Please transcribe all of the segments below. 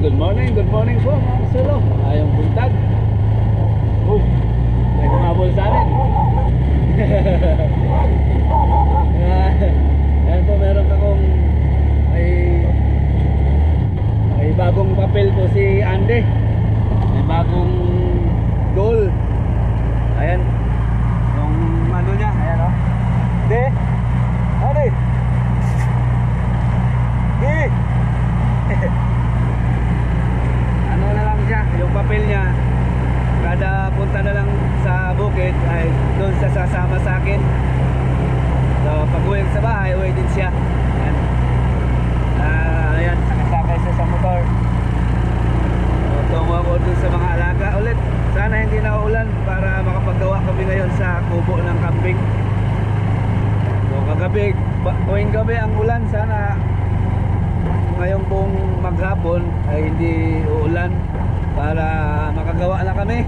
good morning po mga kasolo. Ayong buntag. Uy, may kumabol sa amin. Ayan po, meron kakong may bagong papel po si Andy. May bagong goal. Ayan. Yung ano niya, ayan o. Hindi. Andy. Hindi. Ano na lang siya, yung papel niya, kada punta na lang sa bukid ay doon siya sasama sa akin. So pag uwi sa bahay, uwi din siya. Ayan, ayan, sakay siya sa motor. So tungo ako doon sa mga alaga ulit. Sana hindi na ulan para makapagawa kami ngayon sa kubo ng camping. So kagabi, tuwing gabi ang ulan, sana ngayong buong maghapon ay hindi uulan para makagawa na kami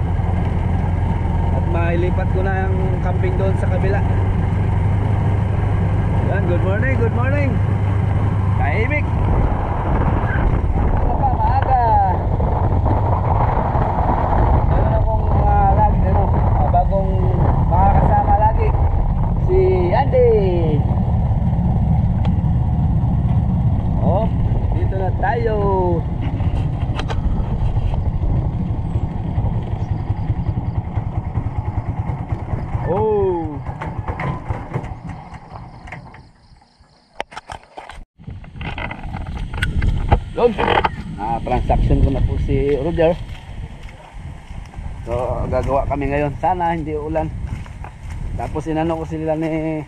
at mailipat ko na yung camping doon sa kabila. Yan, good morning Kaibig. Ano pa, maaga. Meron akong lagi, bagong makakasama lagi, si Andy. Oh, dito na tayo. Oh. Yun. Transaction ko na po si Roger. So, gagawa kami ngayon. Sana hindi ulan. Tapos inano ko sila ni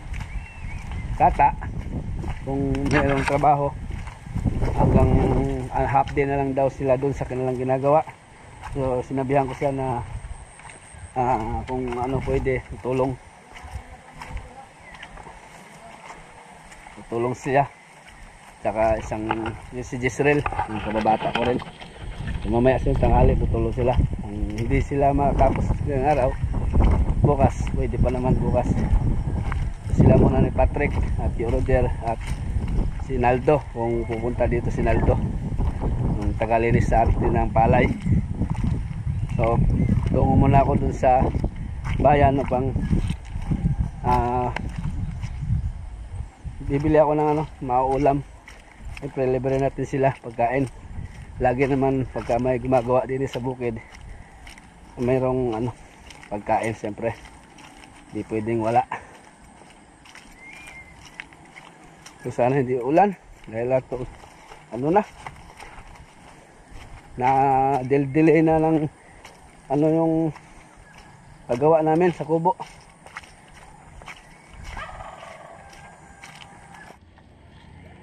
Tata kung mayroong trabaho. Hanggang half day na lang daw sila doon sa kanilang ginagawa. So sinabihan ko siya na kung ano pwede tutulong siya, tsaka isang si Jezreel, yung kababata ko rin. So, mamaya sa tanghali tutulong sila. Hindi sila makakapos ng araw, bukas pwede pa naman bukas. Sila muna ni Patrick at Roger at si Naldo, kung pupunta dito si Naldo, yung tagalinis sa atin ng palay. So tungo muna ako dun sa bayan upang bibili ako ng mauulam. Siyempre libre natin sila pagkain. Lagi naman pagka may gumagawa din sa bukid, mayroong pagkain. Siyempre di pwedeng wala. So sana hindi ulan dahil ato na delay na lang yung paggawa namin sa kubo.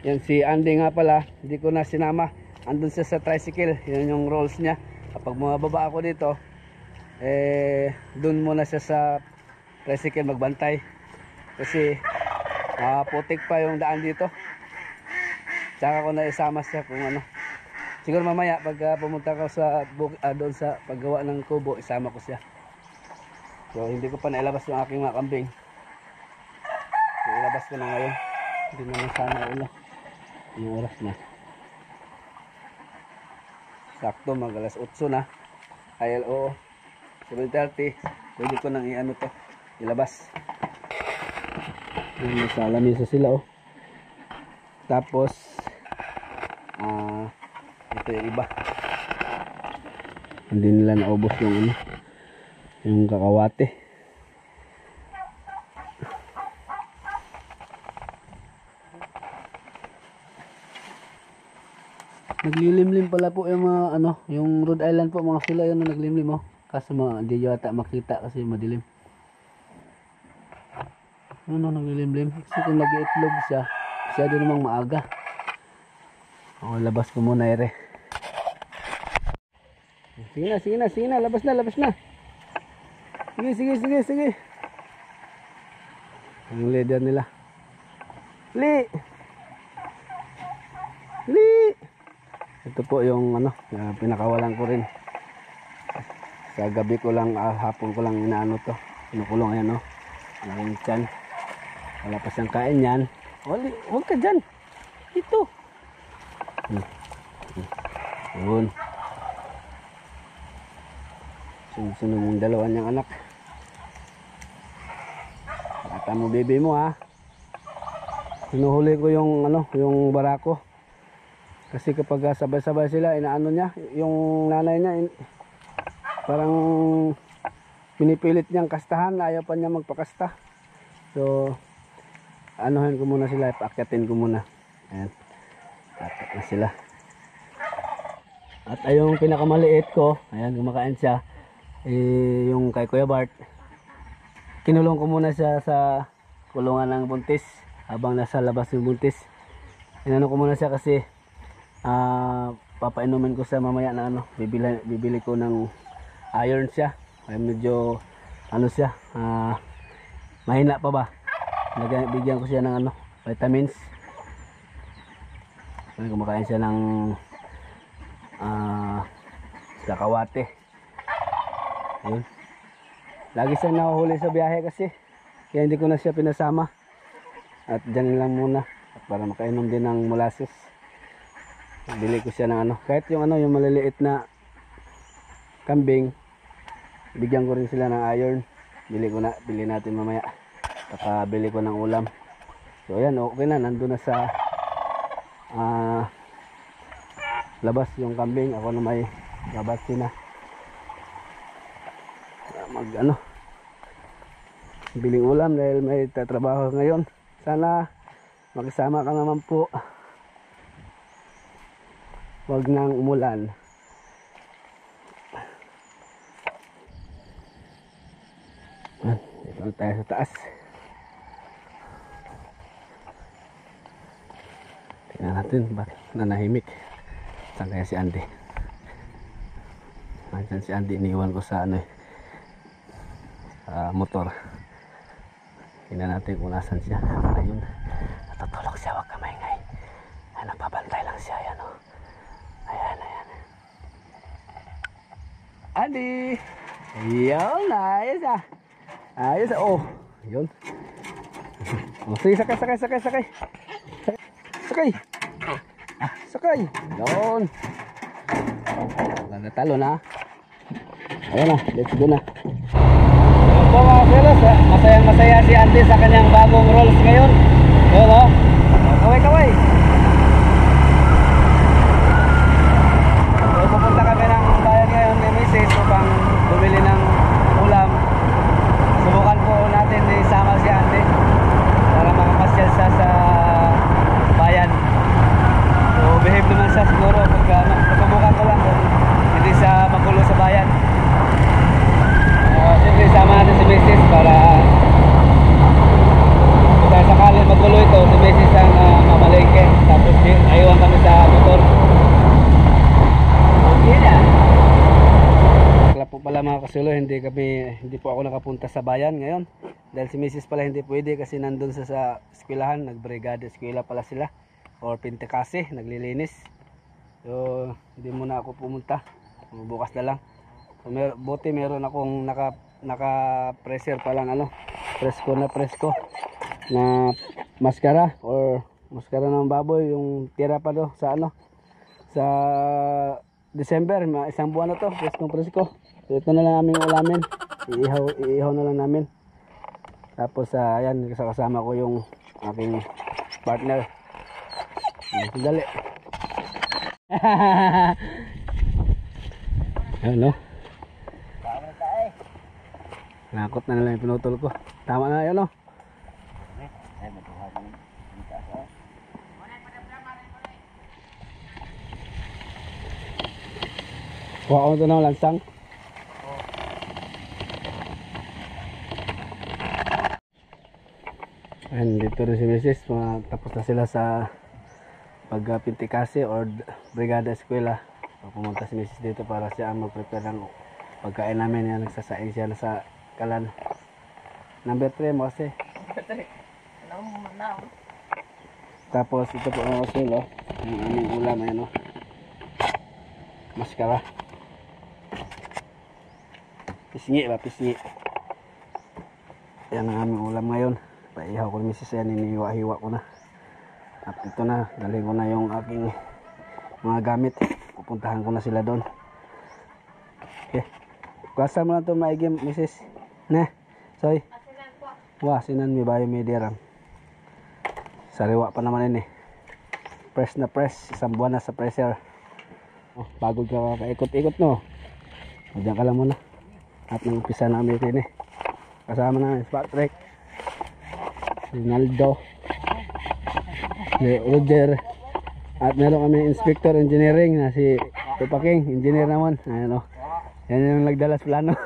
Yan si Andy nga pala, hindi ko na sinama. Andun siya sa tricycle, yun yung rolls niya. Kapag mababa ako dito, dun muna siya sa tricycle magbantay kasi putik pa yung daan dito. Tsaka ko na isama siya kung siguro mamaya pag pumunta ko sa doon sa paggawa ng kubo, isama ko siya. So hindi ko pa nailabas yung aking mga kambing. So, ilabas ko na ngayon. Hindi naman sana ulo. Yung oras na sakto, mag alas 8 na. ILO 7:30. Pwede ko nang to ilabas. Sa lamisa sila tapos ito yung iba, hindi nila naubos yung kakawate. Naglilimlim pala po yung mga yung Rhode Island po, mga sila yun na naglimlim kaso hindi yata makita kasi madilim. Naglilimlim kasi kung nag-iitlog siya doon namang maaga. Labas ko muna ere. Sige na, labas na. Sige. Ang leader nila. Li. Ito po yung pinakawalan ko rin. Sa gabi ko lang, hapon ko lang to. Pinukulong ayan Malaking tiyan. Wala pa siyang kain yan. Huwag ka dyan. Ito. Yun. Sunod yung dalawa niyang anak. Bata mo baby mo ha. Sinuhuli ko yung yung barako. Kasi kapag sabay-sabay sila, inaano niya, yung nanay niya parang pinipilit niyang kastahan, ayaw pa niya magpakasta. So anuhin ko muna sila, paakyatin ko muna. Ayan. Akyat na sila. At ayong pinakamaliit ko, ayan, kumakain siya. Yung kay Kuya Bart, kinulong ko muna siya sa kulungan ng buntis habang nasa labas yung buntis. Inano ko muna siya kasi papainumin ko siya mamaya na bibili ko ng iron siya. Ay medyo siya, mahina pa ba. Bigyan ko siya ng vitamins. Kumakain siya ng kakawate. Ayun. Lagi siyang nahuhuli sa biyahe kasi kaya hindi ko na siya pinasama. At dyan lang muna para makainom din ng molasses. Bili ko siya ng kahit yung yung maliliit na kambing, bigyan ko rin sila ng iron. Bili natin mamaya. Saka bili ko ng ulam. So ayan, okay na, nandun na sa labas yung kambing. Ako na may babati na biling ulam dahil may tatrabaho ngayon. Sana makisama ka naman po. Wag nang umulan. Dito tayo sa taas. Tingnan natin bakit nanahimik. Saan kaya si Andy? Nandiyan si Andy, iniwan ko sa motor. Tingnan natin kung nasan siya. Ayun, natutulog siya, wag ka maingay. Ay, napabantay lang siya. Ayan o. Ayan. Andy! Yun, ayos ah. Ayos ah, oh. Yun. Sige, sakay. Sakay. Yun. Natalo na. Ayan na, let's go na. So mga felos, masayang-masaya si Andy sa kanyang bagong rolls ngayon. Yun o. Kaway. So pupunta kami ng bayan ngayon ni Mrs. upang bumili ng ulam. Subukan po natin isama si Andy para makapasyal siya sa bayan. So behave naman siya siguro pagka subukan ko lang kung hindi siya magulo sa bayan. Siyempre sama natin si Mrs. para kung sakali magulo ito, si Mrs. ang mamalengke. Tapos ayuhan kami sa motor. Okay na. Kala po pala mga kasulo, hindi po ako nakapunta sa bayan ngayon. Dahil si Mrs. pala hindi pwede kasi nandun sa eskwelahan, nagbrigada eskwela pala sila. Or pintekase, naglilinis. So hindi muna ako pumunta. Bukas na lang. So, buti meron akong naka-pressure pa lang presko na maskara or maskara ng baboy, yung tira pa do sa sa December, isang buwan na to, presko. So ito na lang aming ulamin, iihaw na lang namin. Tapos ayan, kasama ko yung aking partner. Dali. Ano? Nakot na lang yung pinutol ko. Tama na yun, no? Kuha ko ito ng lansang. Ayan, dito rin si Mrs. Tapos na sila sa pagpintikase or brigada eskwela. Pumunta si Mrs. dito para siya mag-prepare ng pagkain namin. Yan, nagsasain siya na sa kalan. Number 3 mo kasi. Tapos ito po mga kasulo, yung aming ulam, ayan o. Maskara. Pisngi. Yan ang aming ulam ngayon. Paihaw ko ni Mrs. Yan, inihiwa-hiwa ko na. At ito na, dalhin ko na yung aking mga gamit. pupuntahan ko na sila doon. Okay. Kuwasa mo lang ito maigi, Mrs. Ne, soy. Wah, sinan mi bayo mi dirang. Sariwa pa naman ini. Press na press, isang buwan na sa pressure. Oh, bago ka kaikot-ikot no. Diyan ka lang muna. At nag-umpisa na kami rin eh. Kasama namin si Patrick, Ronaldo, si Roger, at meron kami inspector engineering na si Tupaking, engineer naman. Ayan o. Yan yung nagdala sa plano.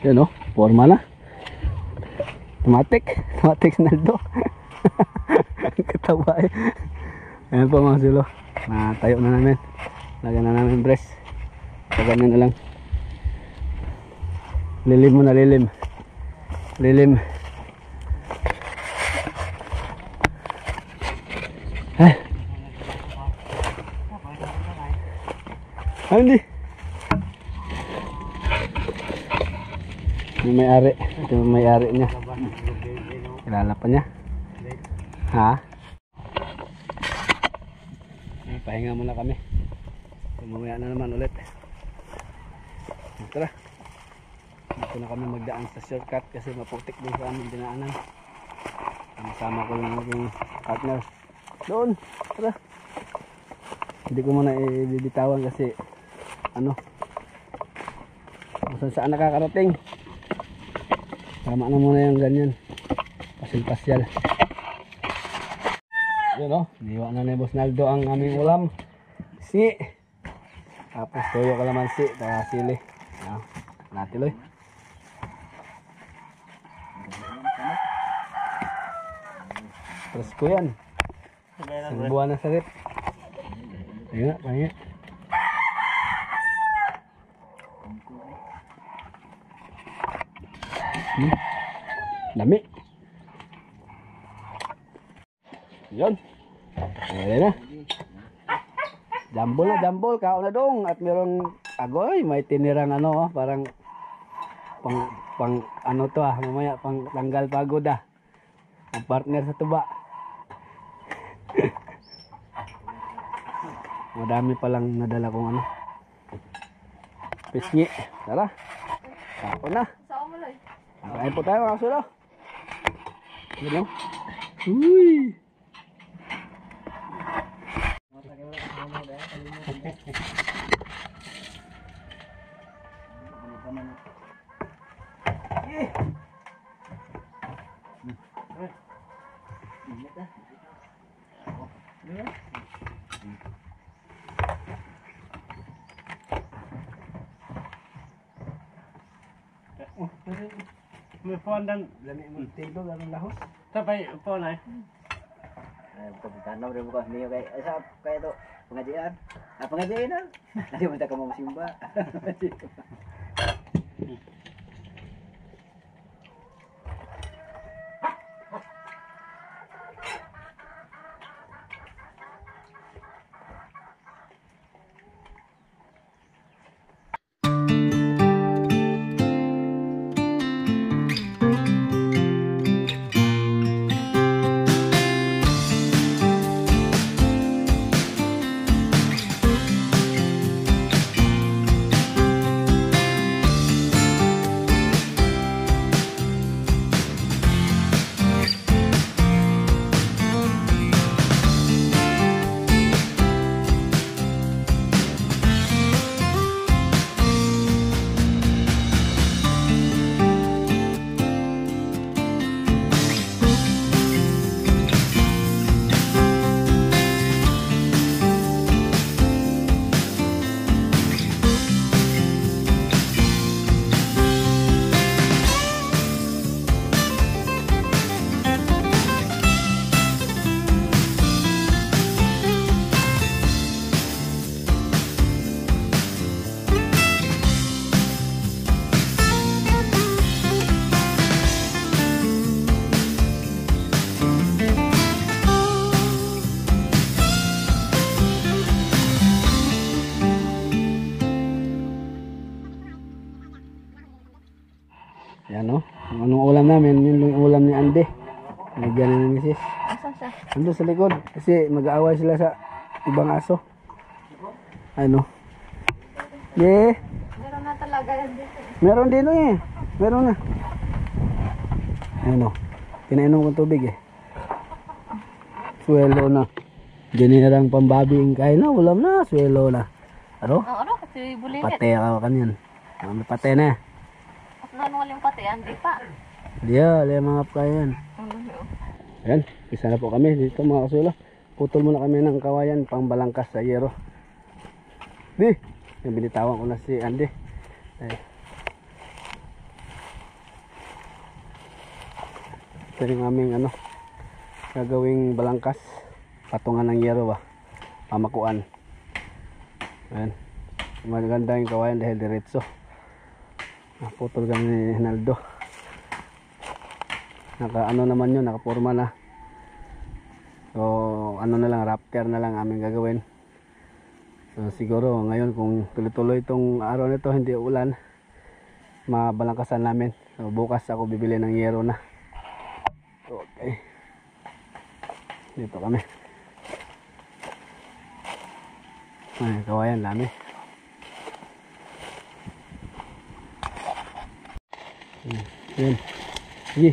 Yan o, forma na. Automatic Naldo. Katawa eh. Ayan po mga silo, natayo na namin. Lagyan na namin brace. So ganyan na lang. Lilim mo na, lilim. Hindi. Yung may-ari. Ito yung may-ari niya. Kilala pa niya. Ha? Pahinga muna kami. Mamaya na naman ulit. Tara. Dito na kami magdaan sa shortcut kasi maputik din sa aming dinaanan. Kasama ko yung aking partner. Doon. Tara. Hindi ko muna ibibitawan kasi kung saan nakakarating. Tama na muna yung ganyan. Pasyal. Yun o. Niwa na ni Boss Naldo ang aming ulam. Tapos toyo kalamansi. Tapos sili. Natiloy. Terus ko yan. Buwan na salit. Ayun na. Pahinga. Dami. Yun. Ayan na. Jambol. Kao na dong. At meron agoy. May tinirang parang pang to mamaya pang tanggal pagod ang partner sa tuba. Madami palang nadala kong pisngi. Tara. Kao na. Kain po tayo mga sulo. Yun o. Uy. May puan dan Lami mo tilo ganun lahos. tapay puan ay. Pagkanaw rin mo ka niyo kaya to pengajian. Pengajian na. Nanti mo ta kamu simba. Yan o. Anong ulam namin? Yun yung ulam ni Andy. Nagyan na ni Mrs. Asan siya? Ando sa likod. Kasi mag-aaway sila sa ibang aso. Ano? Yeah. Meron na talaga yan dito. Meron din eh. Meron na. Ano? Pinainom kong tubig eh. Swelo na. Ginirang pambabing kain na. Ulam na. Swelo na. Ano? Ano kasi bulilit. Pate ka kanyan. May pate na. At nanuwaling pati yan, di pa. Diya, mga kayan. Ayan, isa na po kami dito mga kasulo. Putol muna kami ng kawayan pang balangkas sa yero. Di, yung binitawan ko na si Andy. Ay. Ito yung aming ano, gagawing balangkas. Patungan ng yero ba? Pamakuan. Ayan. Maganda yung kawayan dahil diretso. Naputol kami ni Hinaldo. Naka ano naman yun, nakaporma na. So ano na lang, rafter na lang aming gagawin. So siguro ngayon kung tuloy-tuloy itong araw nito, hindi ulan, mabalangkasan namin. So bukas ako bibili ng yero na. Okay. Dito kami. Ay, kawayan dami. Yan. Sige.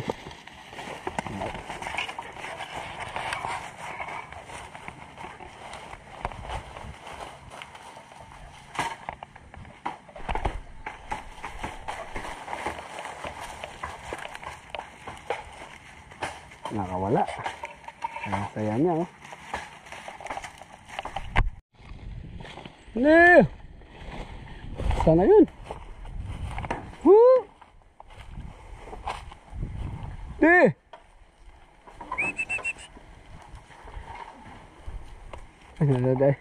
Nakawala. Ang saya niya oh. Hindi. Sana yun. Woo! Di. Ano dai?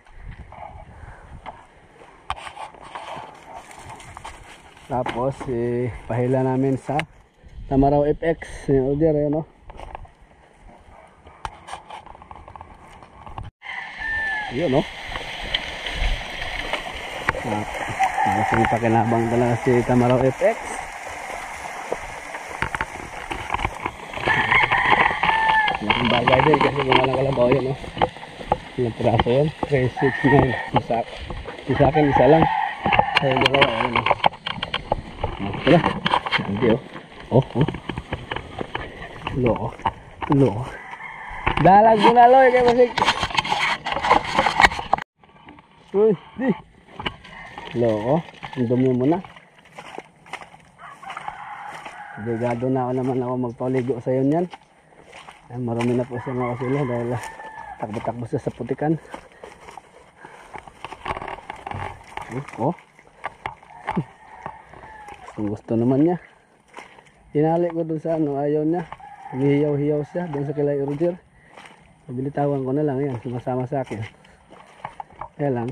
Tapos pahila namin sa Tamaraw FX, order yun no. Yun no. Malasing pakinabang talaga si Tamaraw FX. Malaking bagay din kasi gumalang kalabaw yun no. Ilang piraso yun? 369. Sa akin isa lang. Kaya dalawa yun no. Wala. Hindi oh. Oh. Loko. Dalag mo na loy kay Masik. Uy, di. Loko. Dumi mo na. Obligado na ako naman ako magpauligo sa yun yan. Marami na po siya mga kasilo dahil takbo-takbo siya sa putikan. Oh. Gusto naman niya. Hinali ko dun sa ano, ayaw niya. Humihiyaw-hiyaw siya dun sa kilay Roger. Pabilitawan ko na lang yan, sumasama sa akin. Kaya lang,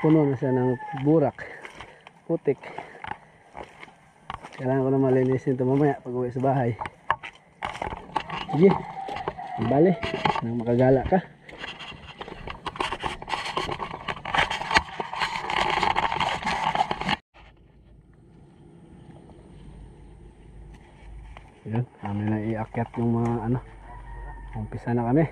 puno na siya ng burak, putik. Kailangan ko na malinisin ito mamaya pag uwi sa bahay. Sige, bali, nang makagala ka. Yan, kami na iakyat yung mga ano. Umpisa na kami.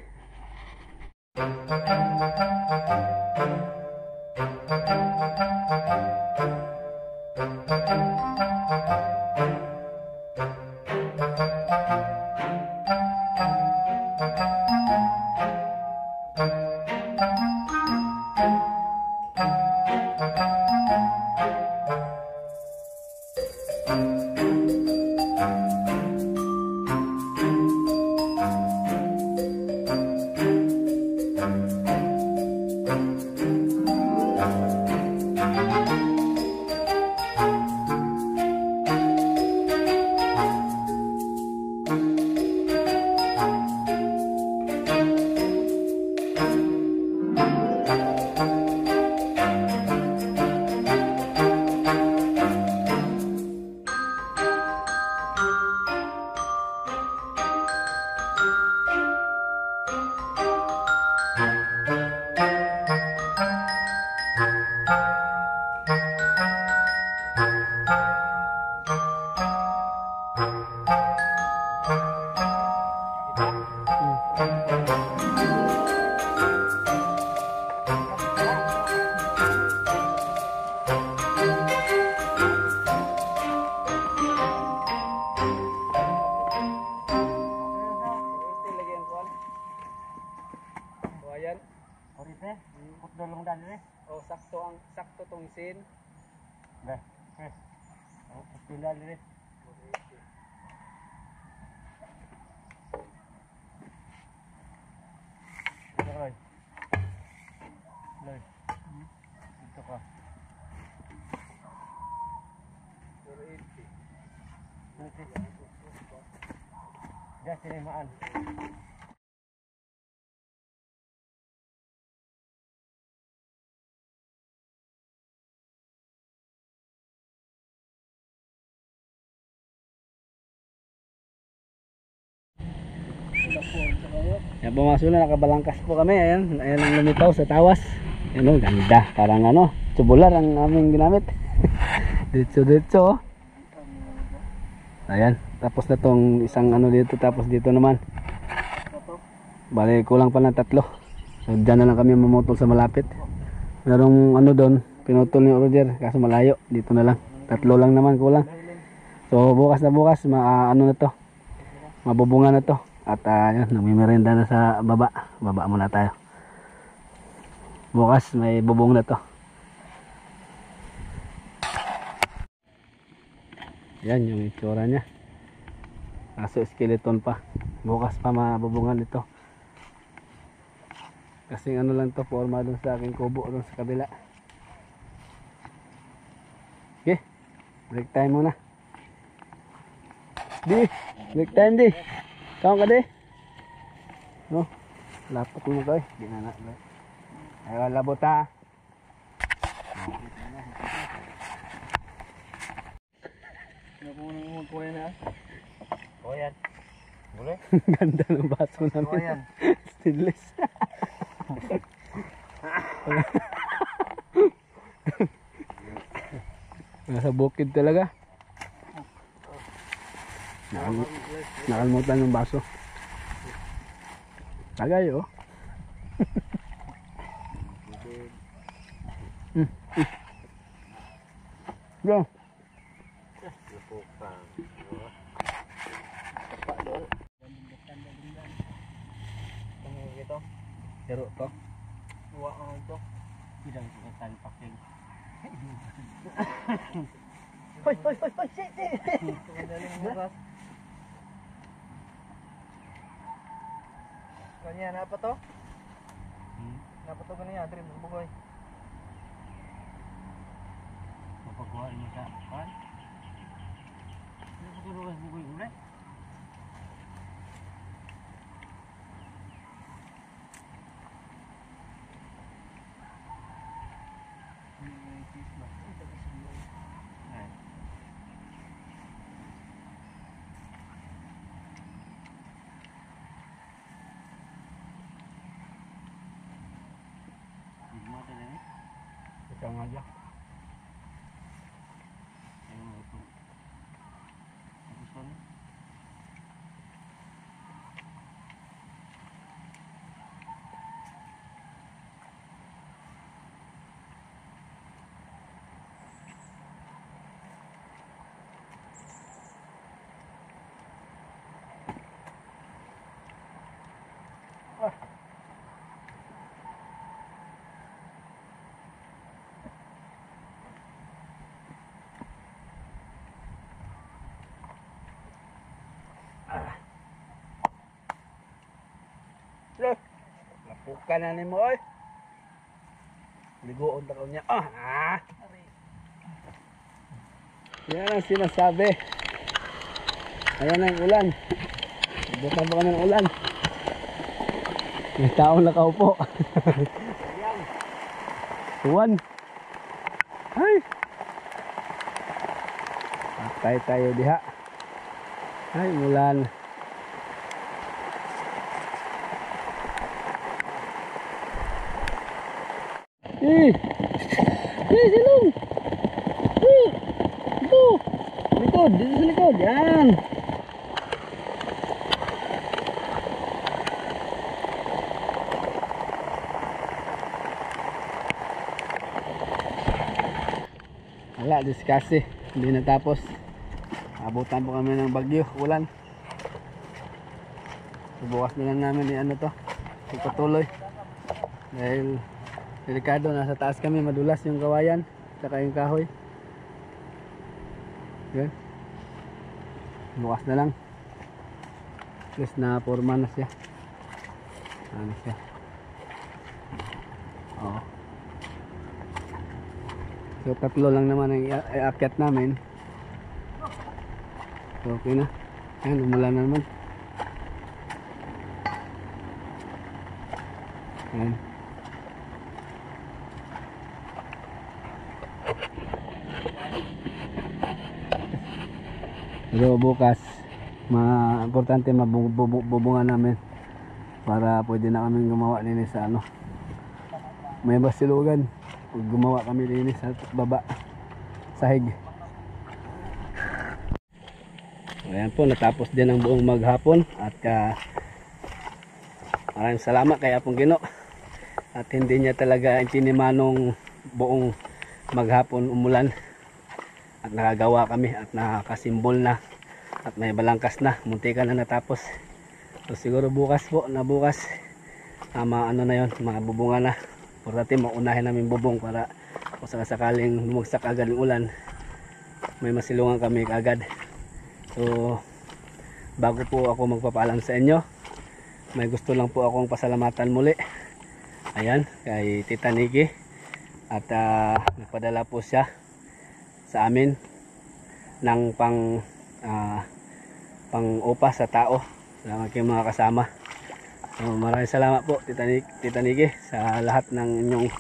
Oh, sakto tong sin. Dah. Oh, pindah ni. Loy. Loy. Ito ka. 480. Dah tinimaan. Yan, pumasok na, nakabalangkas po kami. Ayan, ayan ang lumitaw sa tawas. Ayan o, ganda. Parang ano, tubular ang aming ginamit. Ditso. Ayan, tapos na tong isang ano dito, tapos dito naman. Bali, kulang pa ng 3. So, dyan na lang kami mamutol sa malapit. Merong ano doon, pinutol ni Roger, kaso malayo. Dito na lang, 3 lang naman kulang. So, bukas ano na to, mabubunga na to. At yun, namimerenda na sa baba. Baba muna tayo. Bukas may bubong na to. Yan yung itsura nya. Kaso skeleton pa. Bukas pa mabubungan ito. Kasing ano lang to, forma dun sa aking kubo dun sa kabila. Okay, break time muna. Break time di. Kaon ka di? No? Lapok mo kayo. Di na na. Ayaw labot ha. Ano po nang kuya na? Kuyan. Boleh? Ganda ng baso namin. Kuyan. Stainless. Nasa bukid talaga. Nakalimutan yung baso. Tagay oh. Go. Pero to. Buwa ang ito. Tidak kita tali pakai. Hoy, sit. Kanya na pa to? Napa to ganyan, Adri, bugoy. Mapagawa niya ka, kan? Ikaw nga dyan. Lo, lapukan na ni mo oy. Ligoon na niya. Yan ang sinasabi. Ayan ang ulan. Bukan pa kami ng ulan. May taong nakaupo. Tuwan. Ay. Patay tayo diha. Ay, ulan. Silong. Ito. Likod, dito sa likod. Yan. Wala, diskasi. Hindi natapos. Abutan po kami ng bagyo, ulan. Bukas na lang namin ano to. Ipatuloy. Dahil delikado, nasa taas kami, madulas yung kawayan saka yung kahoy. Yan. Bukas na lang. At least na forma na siya. Ano siya. Oo. So tatlo lang naman ang iakyat namin. So okay na. Ayan, umulan na naman. Ayan. Pero bukas importante mabubungan namin para pwede na kami gumawa din sa ano, may basilugan. Gumawa kami din sa baba sahig. Ayan po, natapos din ang buong maghapon at maraming salamat kay Apong Gino at hindi niya talaga intinimanong buong maghapon umulan. At nakagawa kami at nakasimbol na at may balangkas na, muntikan na natapos. So siguro bukas po, bukas ano na yon, mga bubunga na. Importante maunahin namin bubong para kung sakaling bumagsak agad ng ulan, may masilungan kami agad. So bago po ako magpapaalam sa inyo, may gusto lang po akong pasalamatan muli. Ayan, kay Tita Nikki at nagpadala po siya sa amin ng pang upa sa tao sa aking mga kasama. So, maraming salamat po Tita Nikki sa lahat ng inyong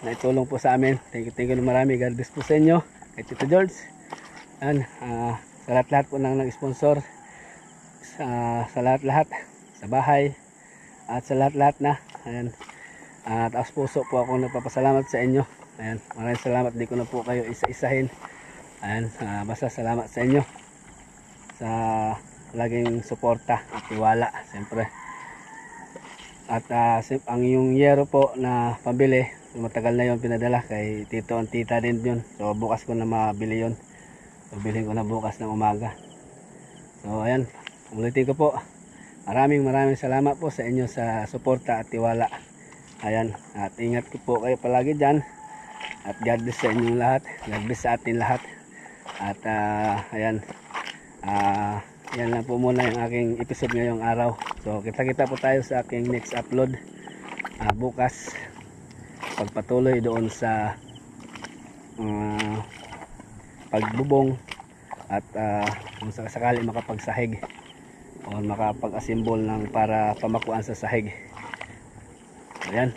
naitulong po sa amin. Thank you na marami. God bless po sa inyo. Kay Tito George. Ayan, sa lahat po ng nag-sponsor, sa lahat sa bahay at sa lahat na. Ayan, taos puso po ako nagpapasalamat sa inyo. Ayan, maraming salamat. Di ko na po kayo isa-isahin. Ayan, basta salamat sa inyo sa laging suporta at tiwala, siyempre. At ang yung yero po na pambili, matagal na yon pinadala kay Tito and Tita din yun. So bukas ko na mabili yun. So bilhin ko na bukas ng umaga. So ayan, ulitin ko po, maraming salamat po sa inyo sa suporta at tiwala. Ayan, at ingat ko po kayo palagi dyan. At God bless sa inyong lahat. God bless sa atin lahat. At ayan, yan lang po muna yung aking episode ngayong araw. So kita po tayo sa aking next upload bukas, pagpatuloy doon sa pagbubong at kung sakali makapagsahig o makapag-assemble ng para pamakuan sa sahig. Ayan.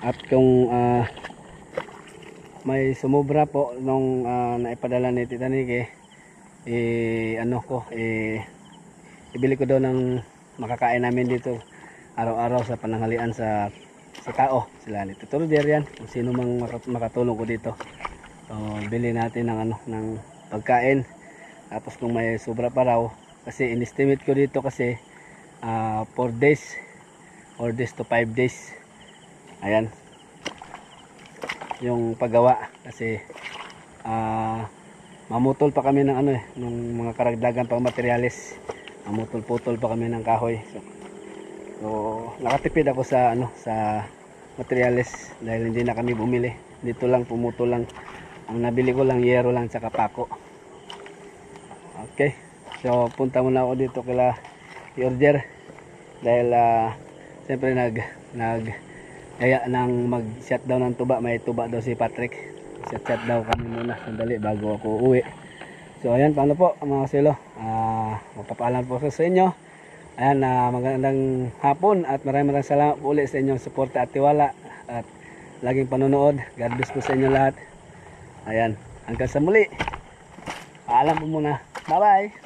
At kung may sumubra po nung naipadala ni Tita Niki, ibili ko daw ng makakain namin dito araw-araw sa pananghalian sa tao. Sila ni Tito Roger yan, kung sino mang makatulong ko dito. So, bili natin ng pagkain. Tapos kung may sobra pa raw, kasi in-estimate ko dito kasi 4 days to 5 days. Ayan yung paggawa kasi mamutol pa kami ng ng mga karagdagan pang materyales. Mamutol-putol pa kami ng kahoy. So nakatipid ako sa sa materyales dahil hindi na kami bumili. Dito lang pumutol lang. Ang nabili ko lang yero lang sa pako. Okay. So punta muna ako dito kila i-order dahil siyempre kaya nang mag-shutdown ng tuba, may tuba daw si Patrick. Shut daw kami muna sandali bago ako uwi. So ayan, paano po mga silo, magpapaalam po sa inyo. Ayan, magandang hapon at maraming salamat po ulit sa inyong suporta at tiwala at laging panonood. God bless po sa inyo lahat. Ayan, hanggang sa muli, paalam po muna, bye bye.